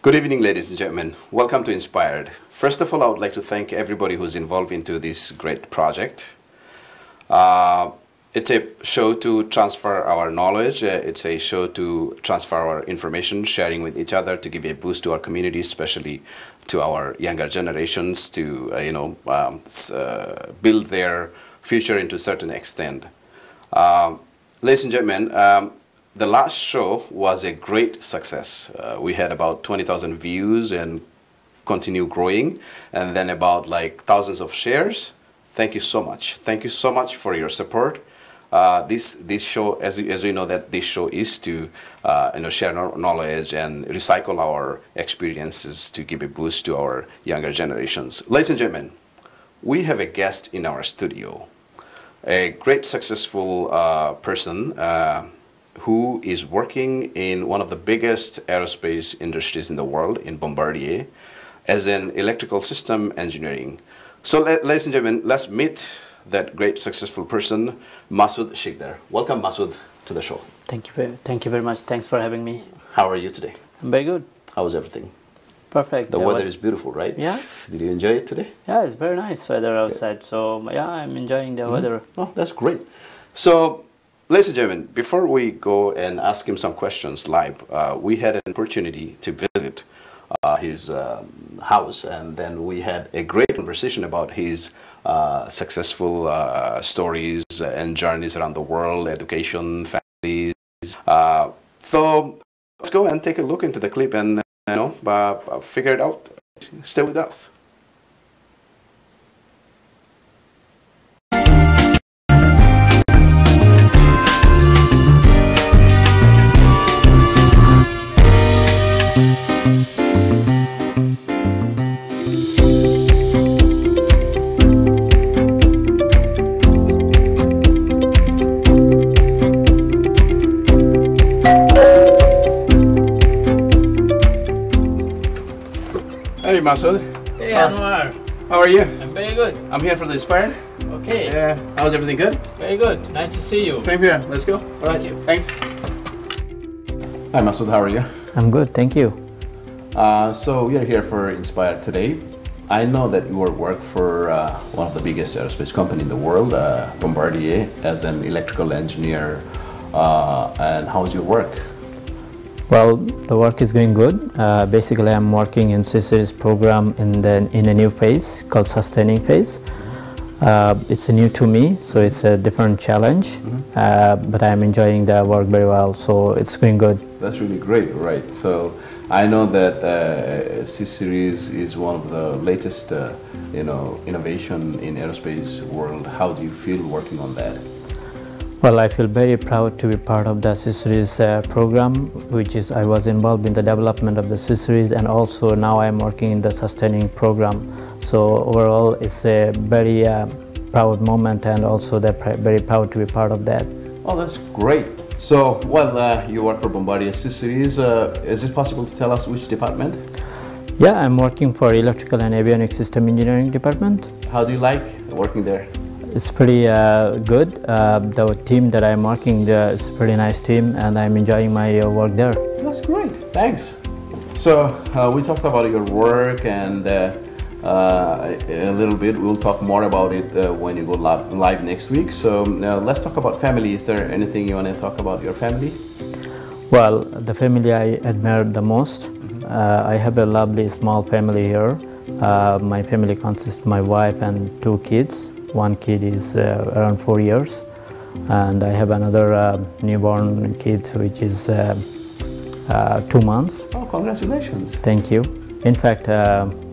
Good evening, ladies and gentlemen. Welcome to inspireD. First of all, I would like to thank everybody who's involved into this great project. It's a show to transfer our knowledge. It's a show to transfer our information, sharing with each other to give a boost to our community, especially to our younger generations to, build their future into a certain extent. Ladies and gentlemen, the last show was a great success. We had about 20,000 views and continue growing, and then about like thousands of shares. Thank you so much. Thank you so much for your support. This show, as we know, that this show is to share knowledge and recycle our experiences to give a boost to our younger generations. Ladies and gentlemen, we have a guest in our studio, a great successful person who is working in one of the biggest aerospace industries in the world, in Bombardier, as an electrical system engineering. So, ladies and gentlemen, let's meet that great successful person, Masud Sikder. Welcome, Masud, to the show. Thank you very much. Thanks for having me. How are you today? I'm very good. How was everything? Perfect. The weather is beautiful, right? Yeah. Did you enjoy it today? Yeah, it's very nice weather outside. So yeah, I'm enjoying the weather. Oh, that's great. So, ladies and gentlemen, before we go and ask him some questions live, we had an opportunity to visit his house, and then we had a great conversation about his successful stories and journeys around the world, education, families. So let's go and take a look into the clip and figure it out. Stay with us. Hey Masud. Hey Anwar. How are you? I'm very good. I'm here for the inspireD. Okay. Yeah. How's everything good? Very good. Nice to see you. Same here. Let's go. All right. Thank you. Thanks. Hi Masud. How are you? I'm good. Thank you. So we are here for inspireD today. I know that you work for one of the biggest aerospace company in the world, Bombardier, as an electrical engineer. And how's your work? Well, the work is going good. Basically, I'm working in C-Series program in a new phase called sustaining phase. It's new to me, so it's a different challenge. But I'm enjoying the work very well, so it's going good. That's really great, right? So I know that C-Series is one of the latest, innovation in aerospace world. How do you feel working on that? Well, I feel very proud to be part of the C-Series program, which is I was involved in the development of the C-Series, and also now I'm working in the sustaining program. So overall, it's a very proud moment, and also very proud to be part of that. Oh, that's great. So, well, you work for Bombardier C-Series. Is it possible to tell us which department? Yeah, I'm working for Electrical and Avionics System Engineering Department. How do you like working there? It's pretty good. The team that I'm working there is a pretty nice team, and I'm enjoying my work there. That's great. Thanks. So we talked about your work, and a little bit. We'll talk more about it when you go live next week. So let's talk about family. Is there anything you want to talk about your family? Well, the family I admire the most. I have a lovely small family here. My family consists of my wife and 2 kids. One kid is around 4 years, and I have another newborn kid which is 2 months. Oh, congratulations. Thank you. In fact,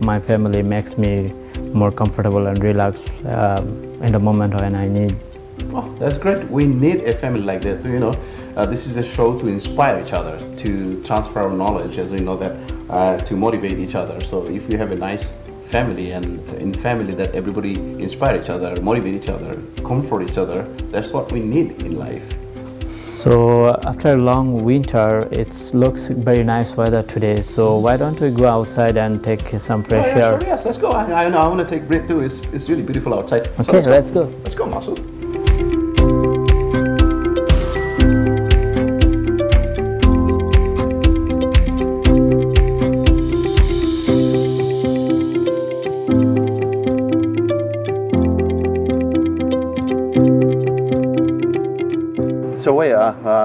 my family makes me more comfortable and relaxed in the moment when I need. Oh, that's great. We need a family like that. This is a show to inspire each other, to transfer our knowledge, as we know that, to motivate each other. So if we have a nice family, and in family that everybody inspire each other, motivate each other, comfort each other, that's what we need in life. So after a long winter, it looks very nice weather today. So why don't we go outside and take some fresh air? Sure, yes, let's go. I want to take break too. It's really beautiful outside. Okay, so let's go. Let's go, Masud.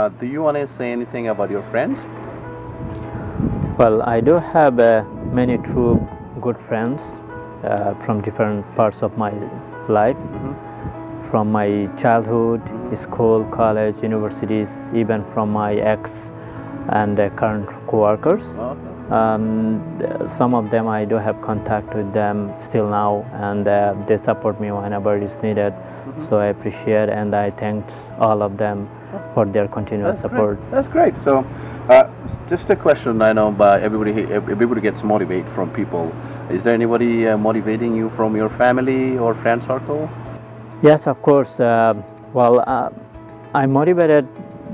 do you want to say anything about your friends? Well, I do have many true good friends from different parts of my life, from my childhood, school, college, universities, even from my ex and current co-workers. Some of them I do have contact with them still now, and they support me whenever it's needed. So I appreciate and I thank all of them for their continuous support. That's great. So just a question. I know everybody gets motivated from people. Is there anybody motivating you from your family or friend circle? Yes, of course. Well, I'm motivated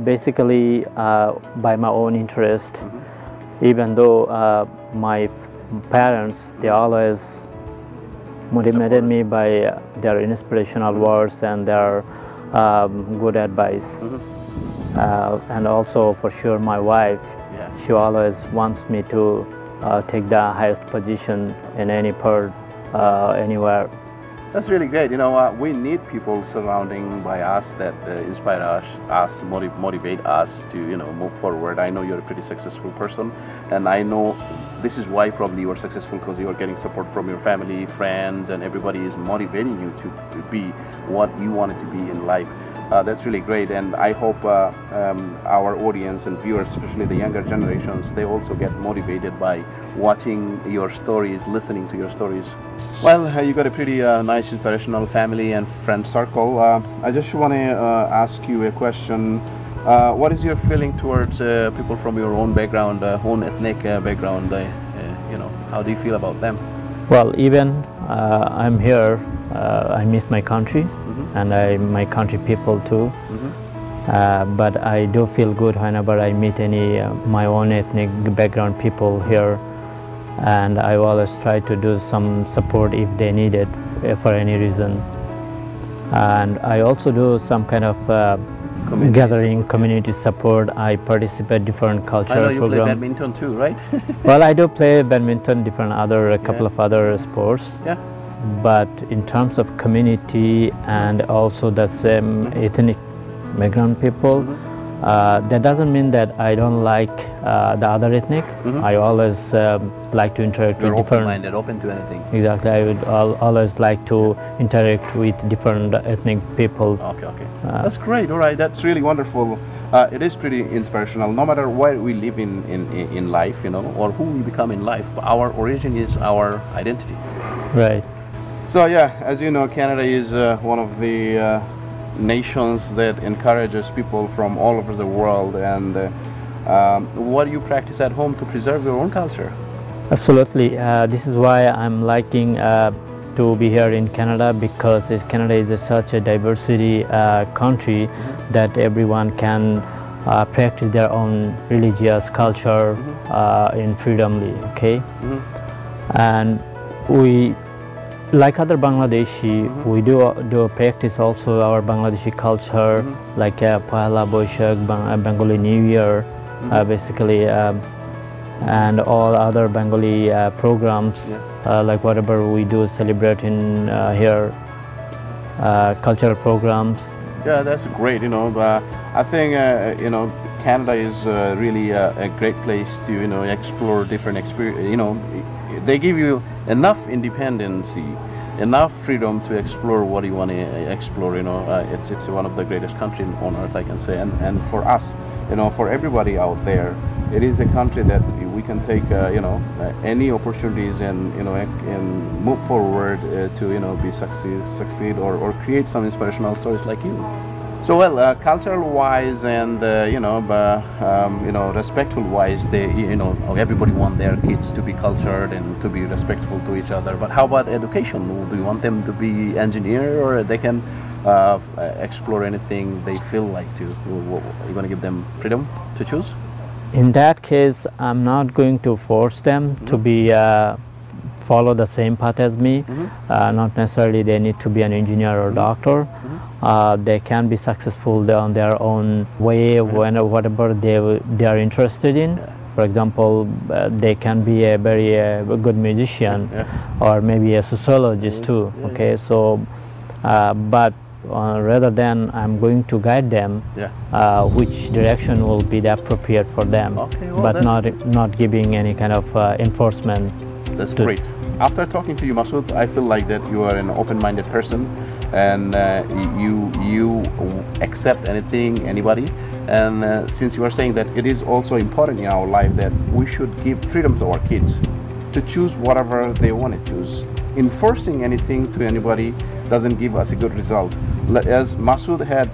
basically by my own interest. Even though my parents, they always motivated me by their inspirational words and their good advice. And also for sure my wife, she always wants me to take the highest position in any part, anywhere. That's really great. You know, we need people surrounding by us that inspire us, motivate us to, you know, move forward. I know you're a pretty successful person, and I know this is why probably you are successful, because you are getting support from your family, friends, and everybody is motivating you to be what you wanted to be in life. That's really great, and I hope our audience and viewers, especially the younger generations, they also get motivated by watching your stories, listening to your stories. Well, you got a pretty nice inspirational family and friend circle. I just want to ask you a question. What is your feeling towards people from your own background, own ethnic background? You know, how do you feel about them? Well, even I'm here, I miss my country, and my country people too. But I do feel good whenever I meet any my own ethnic background people here, and I always try to do some support if they need it for any reason. And I also do some kind of community support. I participate different cultural programs. I know you play badminton too, right? Well, I do play badminton, a couple of other sports. Yeah. But in terms of community and also the same ethnic migrant people, that doesn't mean that I don't like the other ethnic. I always like to interact with different. Open-minded, open to anything. Exactly, I would always like to interact with different ethnic people. Okay. That's great. All right, that's really wonderful. It is pretty inspirational. No matter where we live in life, you know, or who we become in life, our origin is our identity. Right. So yeah, as you know, Canada is one of the nations that encourages people from all over the world. And what do you practice at home to preserve your own culture? Absolutely. This is why I'm liking to be here in Canada, because Canada is such a diversity country that everyone can practice their own religious culture in freedomly. Okay, and we, like other Bangladeshi, we do practice also our Bangladeshi culture, like Pahla Boishakh, Bengali New Year, basically, and all other Bengali programs, like whatever we do celebrate in here, cultural programs. Yeah, that's great. You know, I think you know, Canada is really a great place to, you know, explore different experience. You know, they give you enough independence, enough freedom to explore what you want to explore. You know, it's one of the greatest countries on earth, I can say. And for us, you know, for everybody out there, it is a country that we can take, you know, any opportunities and, you know, and move forward to, you know, be succeed or create some inspirational stories like you. So well, cultural wise and you know, respectful wise, they, you know, everybody want their kids to be cultured and to be respectful to each other. But how about education? Do you want them to be engineer, or they can explore anything they feel like to? You're going to give them freedom to choose? In that case, I'm not going to force them to be follow the same path as me. Not necessarily they need to be an engineer or doctor. They can be successful on their own way, whatever they are interested in. For example, they can be a very good musician, or maybe a sociologist too. Okay, so but rather than I'm going to guide them, which direction will be the appropriate for them, well, but not giving any kind of enforcement. That's great. After talking to you, Masud, I feel like that you are an open-minded person, and you accept anything, anybody. And since you are saying that it is also important in our life that we should give freedom to our kids to choose whatever they want to choose. Enforcing anything to anybody doesn't give us a good result. As Masud had,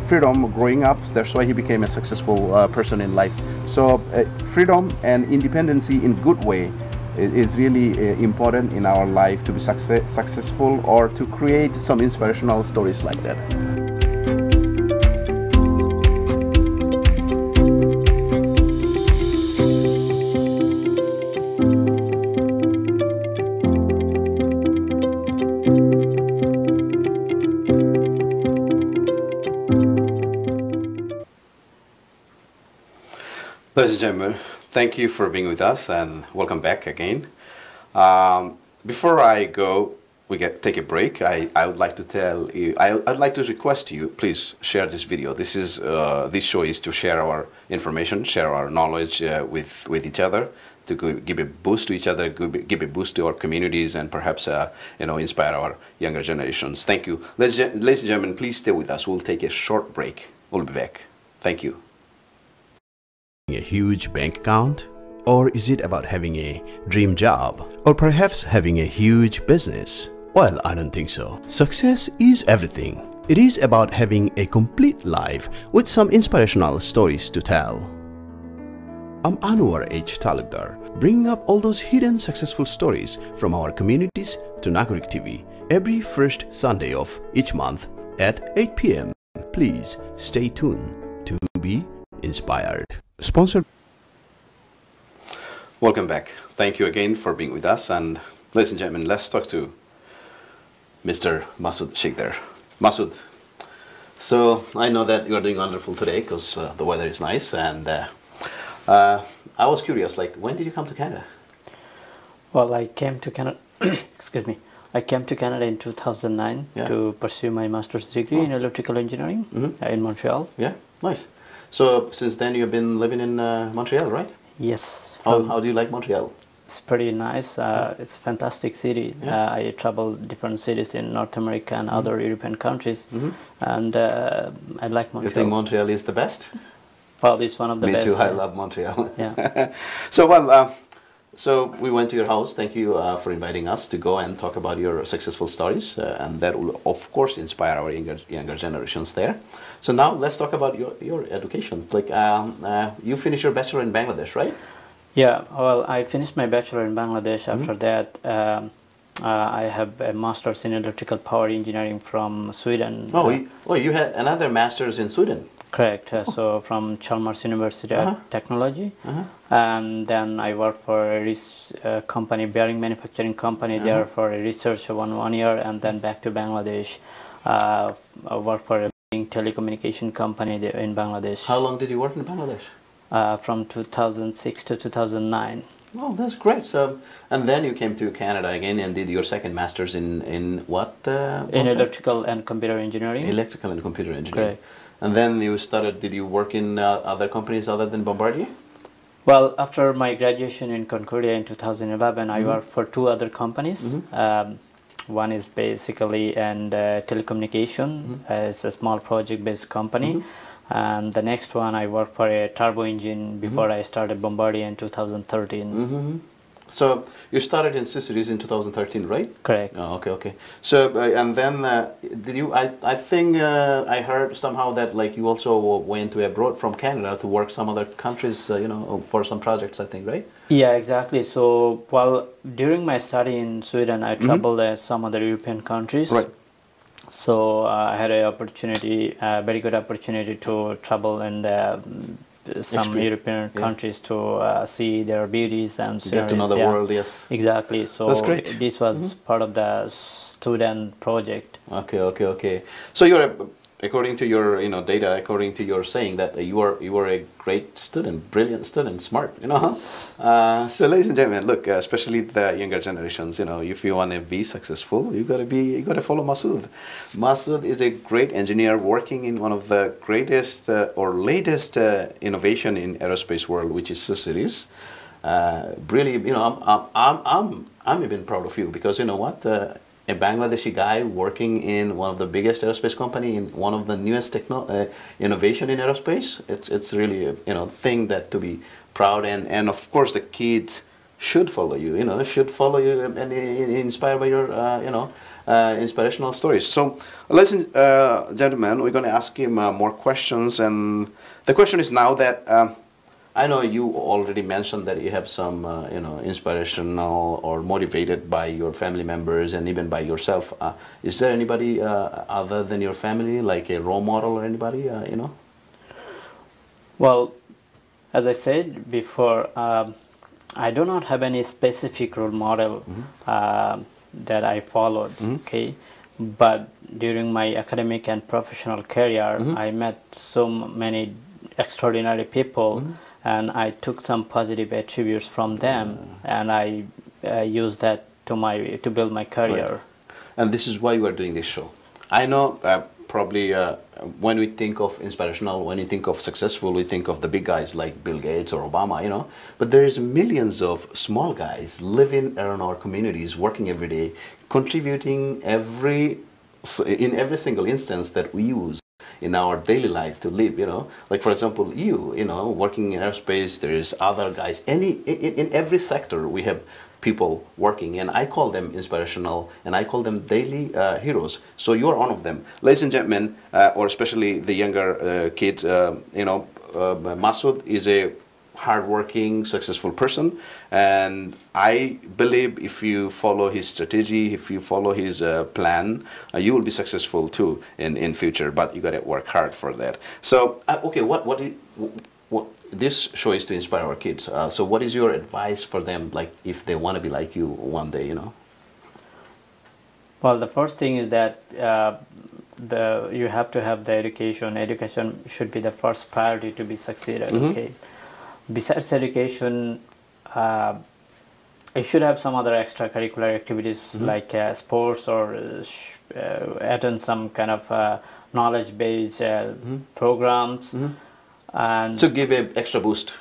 freedom growing up, that's why he became a successful person in life. So freedom and independency in good way is really important in our life to be successful or to create some inspirational stories like that. Ladies and gentlemen, thank you for being with us and welcome back again. Before I go, take a break. I would like to tell you, I'd like to request you, please share this video. This show is to share our information, share our knowledge with each other, to give a boost to each other, give a boost to our communities, and perhaps inspire our younger generations. Thank you. Ladies and gentlemen, please stay with us. We'll take a short break. We'll be back. Thank you. A huge bank account? Or is it about having a dream job? Or perhaps having a huge business? Well, I don't think so. Success is everything. It is about having a complete life with some inspirational stories to tell. I'm Anwar H. Talukder, bringing up all those hidden successful stories from our communities to Nagorik TV every first Sunday of each month at 8 p.m. Please stay tuned to be inspired. Sponsored. Welcome back. Thank you again for being with us. And ladies and gentlemen, let's talk to Mr. Masud Sikder. Masud, so I know that you are doing wonderful today because the weather is nice. And I was curious, like, when did you come to Canada? Well, I came to Canada, excuse me, I came to Canada in 2009 to pursue my master's degree in electrical engineering in Montreal. Yeah, nice. So since then you've been living in Montreal, right? Yes. How do you like Montreal? It's pretty nice. It's a fantastic city. I traveled different cities in North America and other European countries, and I like Montreal. You think Montreal is the best? Well, it's one of the best. Me too. I love Montreal. Yeah. So we went to your house. Thank you for inviting us to go and talk about your successful stories, and that will of course inspire our younger generations there. So now let's talk about your education. Like you finished your bachelor in Bangladesh, right? Yeah. Well, I finished my bachelor in Bangladesh. After that, I have a master's in electrical power engineering from Sweden. You had another master's in Sweden. Correct. So from Chalmers University of Technology, and then I worked for a company, bearing manufacturing company, there for a research 1 year, and then back to Bangladesh. I worked for a telecommunication company there in Bangladesh. How long did you work in Bangladesh? From 2006 to 2009. Oh, that's great. So, and then you came to Canada again and did your second master's in what? In electrical and computer engineering. Electrical and computer engineering. Correct. And then you started, did you work in other companies other than Bombardier? Well, after my graduation in Concordia in 2011, I worked for 2 other companies. One is basically in telecommunication. It's a small project-based company. And the next one, I worked for a turbo engine before I started Bombardier in 2013. So you started in Sicilies in 2013, right? Correct. Oh, okay. So and then did you? I think I heard somehow that like you also went to abroad from Canada to work some other countries, for some projects. I think, right? Yeah, exactly. So while during my study in Sweden, I traveled some other European countries. Right. So I had a very good opportunity to travel in some European countries to see their beauties and get to know the world. Yes, exactly. So that's great. This was part of the student project. Okay. So you're according to your data, according to your saying that you are a great student, brilliant student, smart, so ladies and gentlemen, look, especially the younger generations, if you want to be successful, you gotta follow Masud. Masud is a great engineer working in one of the greatest or latest innovation in aerospace world, which is series. Really, I'm even proud of you, because you know what, a Bangladeshi guy working in one of the biggest aerospace company in one of the newest innovation in aerospace. It's really a thing that to be proud, and of course the kids should follow you. Should follow you and inspired by your inspirational stories. So, ladies and gentlemen, we're going to ask him more questions, and the question is now that. I know you already mentioned that you have some, inspirational or motivated by your family members and even by yourself. Is there anybody other than your family, like a role model or anybody, Well, as I said before, I do not have any specific role model that I followed, okay? But during my academic and professional career, I met so many extraordinary people. And I took some positive attributes from them, and I used that to build my career. Right. And this is why you are doing this show. I know probably when we think of inspirational, when we think of successful, we think of the big guys like Bill Gates or Obama, But there is millions of small guys living around our communities, working every day, contributing in every single instance that we use in our daily life to live, like for example, working in aerospace, there is other guys, in every sector we have people working, and I call them inspirational, and I call them daily heroes. So you're one of them. Ladies and gentlemen, or especially the younger kids, Masud is a hardworking, successful person, and I believe if you follow his strategy, if you follow his plan, you will be successful too in future. But you got to work hard for that. So, okay, what this show is to inspire our kids. So, what is your advice for them, like if they want to be like you one day, Well, the first thing is that you have to have the education. Education should be the first priority to be succeeded. Okay. Besides education, I should have some other extracurricular activities like sports, or attend some kind of knowledge-based programs, and to give an extra boost.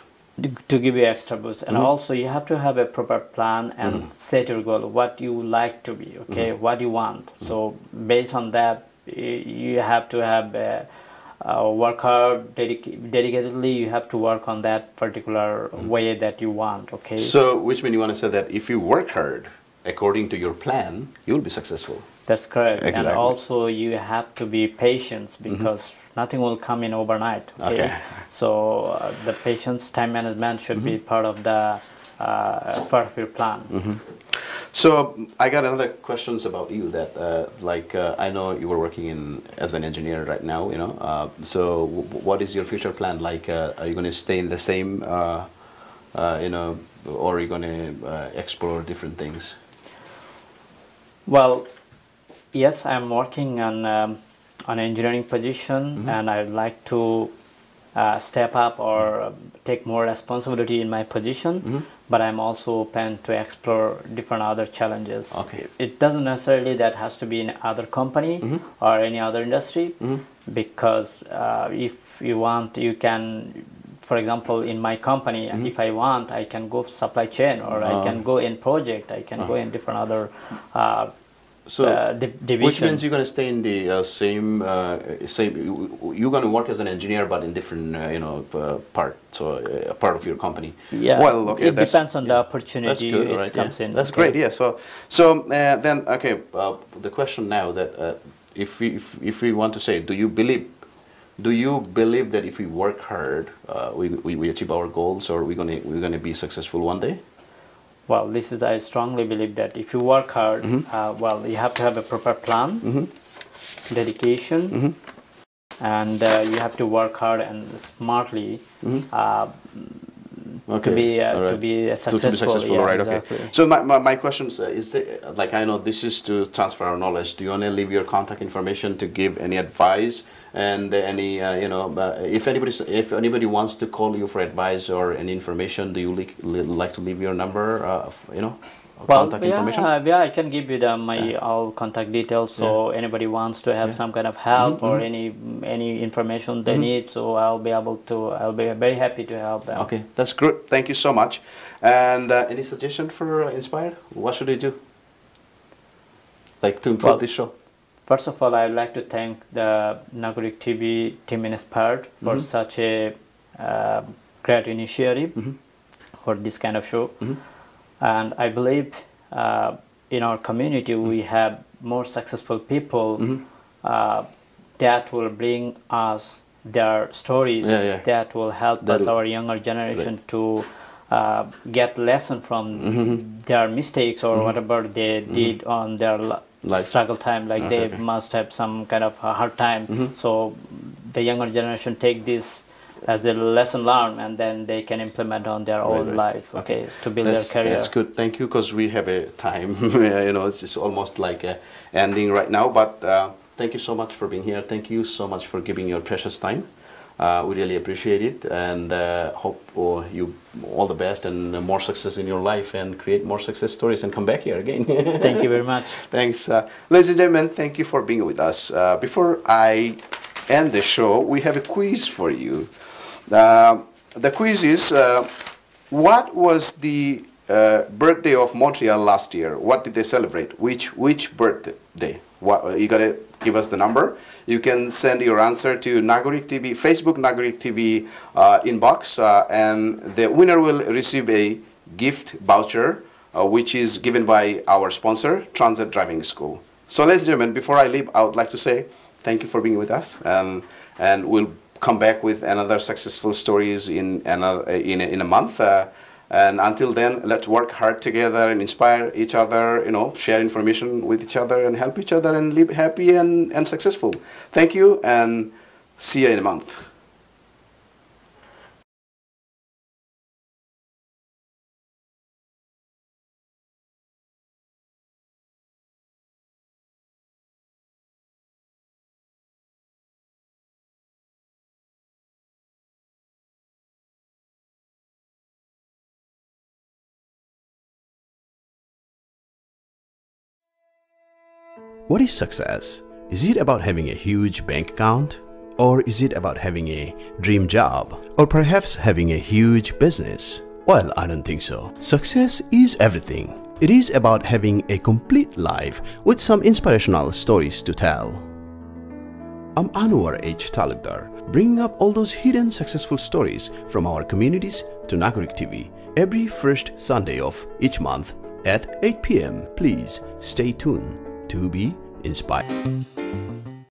To give you extra boost, and also you have to have a proper plan and set your goal, what you like to be, okay, what you want. So based on that, you have to have work hard, dedicatedly. You have to work on that particular way that you want, okay? So, which means you want to say that if you work hard according to your plan, you'll be successful. That's correct. Exactly. And also you have to be patient, because nothing will come in overnight, okay? So the patience, time management should be part of the part of your plan. So I got another questions about you that I know you were working as an engineer right now, so what is your future plan? Like, are you going to stay in the same, or are you going to explore different things? Well, yes, I'm working on an engineering position, and I'd like to step up or take more responsibility in my position, but I'm also open to explore different other challenges. Okay. It doesn't necessarily that has to be in other company or any other industry, because if you want, you can, for example, in my company, if I want, I can go supply chain, or I can go in project, I can go in different other division. Which means you're going to stay in the same, you're going to work as an engineer, but in different, part, so part of your company. Yeah, well, okay, it depends on the opportunity it comes in. That's great, yeah. So then, okay, the question now that if we want to say, do you believe that if we work hard, we achieve our goals, or we're gonna be successful one day? Well, I strongly believe that if you work hard, well, you have to have a proper plan, dedication, and you have to work hard and smartly to be successful. Yeah, right? Exactly. Okay. So my question is, like, I know this is to transfer our knowledge. Do you want to leave your contact information to give any advice And any, if anybody wants to call you for advice or any information, do you like to leave your number, contact information? Yeah, I can give you my all contact details. So anybody wants to have some kind of help or any information they need, so I'll be very happy to help them. Okay, that's good. Thank you so much. And any suggestion for inspireD? What should we do, like, to improve this show? First of all, I'd like to thank the Nagorik TV team inspireD for such a great initiative for this kind of show. And I believe in our community we have more successful people that will bring us their stories, that will help us, our younger generation, to get lesson from their mistakes or whatever they did on their struggle time, like they must have some kind of a hard time. So the younger generation take this as a lesson learned, and then they can implement on their own life, to build their career. That's good. Thank you, because we have a time, it's just almost like ending right now. But thank you so much for being here. Thank you so much for giving your precious time. We really appreciate it, and hope you all the best and more success in your life, and create more success stories and come back here again. Thank you very much. Thanks. Ladies and gentlemen, thank you for being with us. Before I end the show, we have a quiz for you. The quiz is, what was the birthday of Montreal last year? What did they celebrate? Which birthday? You gotta give us the number. You can send your answer to Nagorik TV, Facebook Nagorik TV inbox, and the winner will receive a gift voucher, which is given by our sponsor, Transit Driving School. So, ladies and gentlemen, before I leave, I would like to say thank you for being with us, and we'll come back with another successful stories in a month. And until then, let's work hard together and inspire each other, share information with each other and help each other and live happy and successful. Thank you, and see you in a month. What is success? Is it about having a huge bank account? Or is it about having a dream job? Or perhaps having a huge business? Well, I don't think so. Success is everything. It is about having a complete life with some inspirational stories to tell. I'm Anwar H. Talukder, bringing up all those hidden successful stories from our communities to Nagorik TV every first Sunday of each month at 8 p.m. Please stay tuned to be inspired.